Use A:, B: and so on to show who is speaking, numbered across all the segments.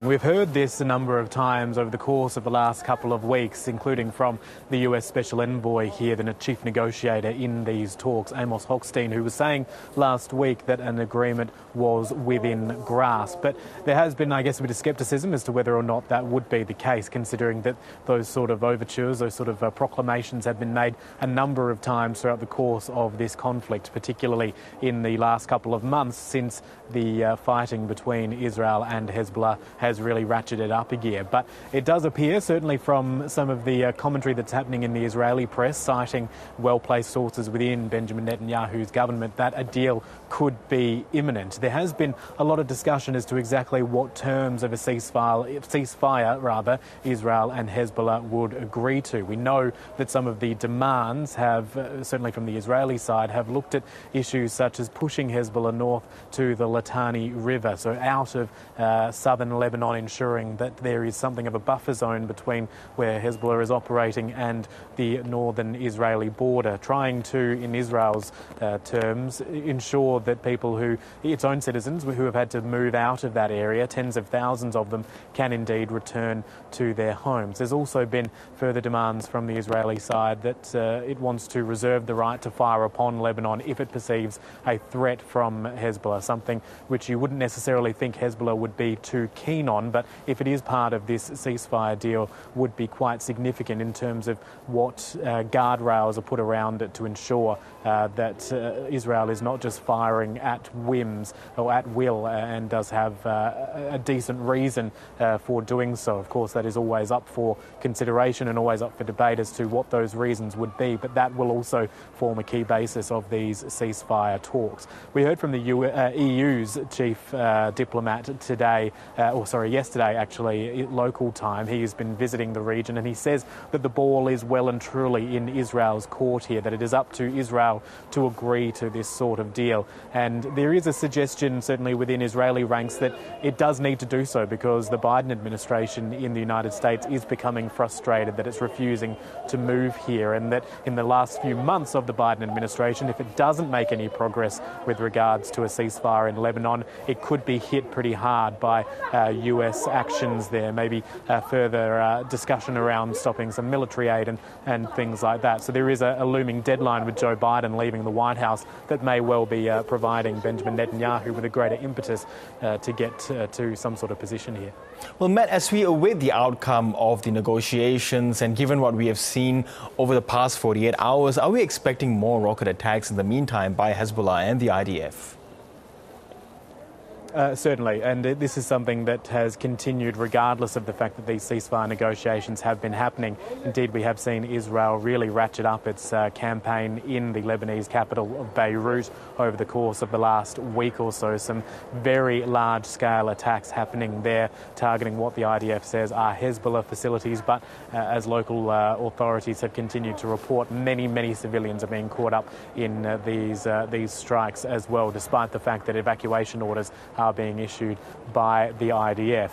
A: We've heard this a number of times over the course of the last couple of weeks, including from the US Special Envoy here, the chief negotiator in these talks, Amos Hochstein, who was saying last week that an agreement was within grasp. But there has been, I guess, a bit of scepticism as to whether or not that would be the case, considering that those sort of overtures, those sort of proclamations have been made a number of times throughout the course of this conflict, particularly in the last couple of months since the fighting between Israel and Hezbollah has really ratcheted up a gear. But it does appear, certainly from some of the commentary that's happening in the Israeli press, citing well-placed sources within Benjamin Netanyahu's government, that a deal could be imminent. There has been a lot of discussion as to exactly what terms of a ceasefire Israel and Hezbollah would agree to. We know that some of the demands have, certainly from the Israeli side, have looked at issues such as pushing Hezbollah north to the Litani River, so out of southern Lebanon, ensuring that there is something of a buffer zone between where Hezbollah is operating and the northern Israeli border, trying to, in Israel's terms, ensure that people its own citizens who have had to move out of that area, tens of thousands of them, can indeed return to their homes. There's also been further demands from the Israeli side that it wants to reserve the right to fire upon Lebanon if it perceives a threat from Hezbollah, something which you wouldn't necessarily think Hezbollah would be too keen on, but if it is part of this ceasefire deal, would be quite significant in terms of what guardrails are put around it to ensure that Israel is not just firing at whims or at will and does have a decent reason for doing so. Of course, that is always up for consideration and always up for debate as to what those reasons would be, but that will also form a key basis of these ceasefire talks. We heard from the EU's chief diplomat yesterday actually, local time. He has been visiting the region and he says that the ball is well and truly in Israel's court here, that it is up to Israel to agree to this sort of deal. And there is a suggestion, certainly within Israeli ranks, that it does need to do so because the Biden administration in the United States is becoming frustrated that it's refusing to move here, and that in the last few months of the Biden administration, if it doesn't make any progress with regards to a ceasefire in Lebanon, it could be hit pretty hard by US actions there, maybe further discussion around stopping some military aid and things like that. So there is a looming deadline with Joe Biden leaving the White House that may well be providing Benjamin Netanyahu with a greater impetus to get to some sort of position here.
B: Well, Matt, as we await the outcome of the negotiations and given what we have seen over the past 48 hours, are we expecting more rocket attacks in the meantime by Hezbollah and the IDF?
A: Certainly, and this is something that has continued regardless of the fact that these ceasefire negotiations have been happening. Indeed, we have seen Israel really ratchet up its campaign in the Lebanese capital of Beirut over the course of the last week or so. Some very large-scale attacks happening there, targeting what the IDF says are Hezbollah facilities, but as local authorities have continued to report, many civilians are being caught up in these strikes as well, despite the fact that evacuation orders are being issued by the IDF.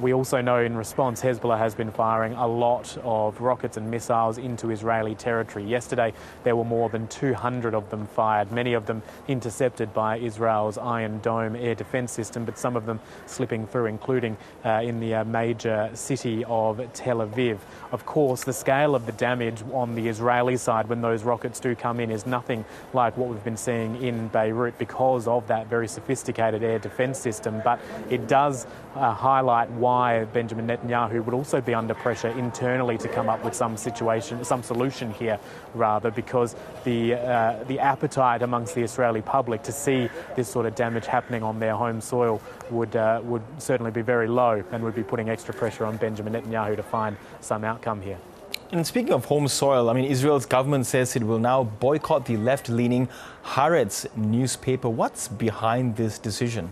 A: We also know in response Hezbollah has been firing a lot of rockets and missiles into Israeli territory. Yesterday there were more than 200 of them fired, many of them intercepted by Israel's Iron Dome air defense system, but some of them slipping through, including in the major city of Tel Aviv. Of course, the scale of the damage on the Israeli side when those rockets do come in is nothing like what we've been seeing in Beirut because of that very sophisticated air defense system, but it does highlight why Benjamin Netanyahu would also be under pressure internally to come up with some solution here, rather, because the appetite amongst the Israeli public to see this sort of damage happening on their home soil would certainly be very low and would be putting extra pressure on Benjamin Netanyahu to find some outcome here.
B: And speaking of home soil, Israel's government says it will now boycott the left-leaning Haaretz newspaper. What's behind this decision?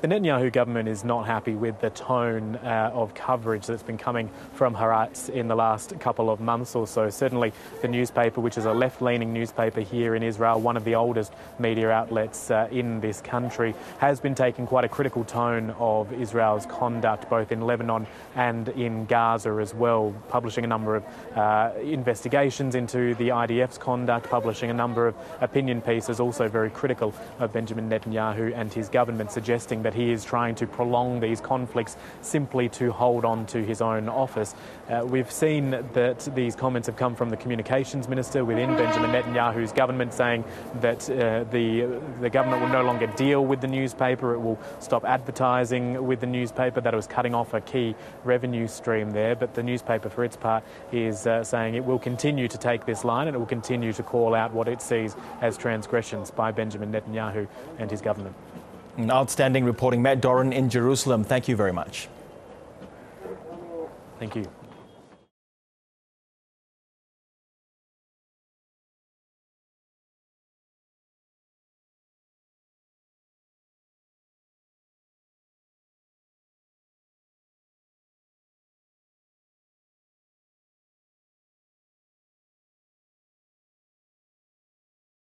A: The Netanyahu government is not happy with the tone of coverage that's been coming from Haaretz in the last couple of months or so. Certainly the newspaper, which is a left-leaning newspaper here in Israel, one of the oldest media outlets in this country, has been taking quite a critical tone of Israel's conduct, both in Lebanon and in Gaza as well, publishing a number of investigations into the IDF's conduct, publishing a number of opinion pieces, also very critical of Benjamin Netanyahu and his government, suggesting that that he is trying to prolong these conflicts simply to hold on to his own office. We've seen that these comments have come from the communications minister within Benjamin Netanyahu's government, saying that the government will no longer deal with the newspaper. It will stop advertising with the newspaper, that it was cutting off a key revenue stream there. But the newspaper, for its part, is saying it will continue to take this line and it will continue to call out what it sees as transgressions by Benjamin Netanyahu and his government.
B: Outstanding reporting. Matt Doran in Jerusalem. Thank you very much.
A: Thank you.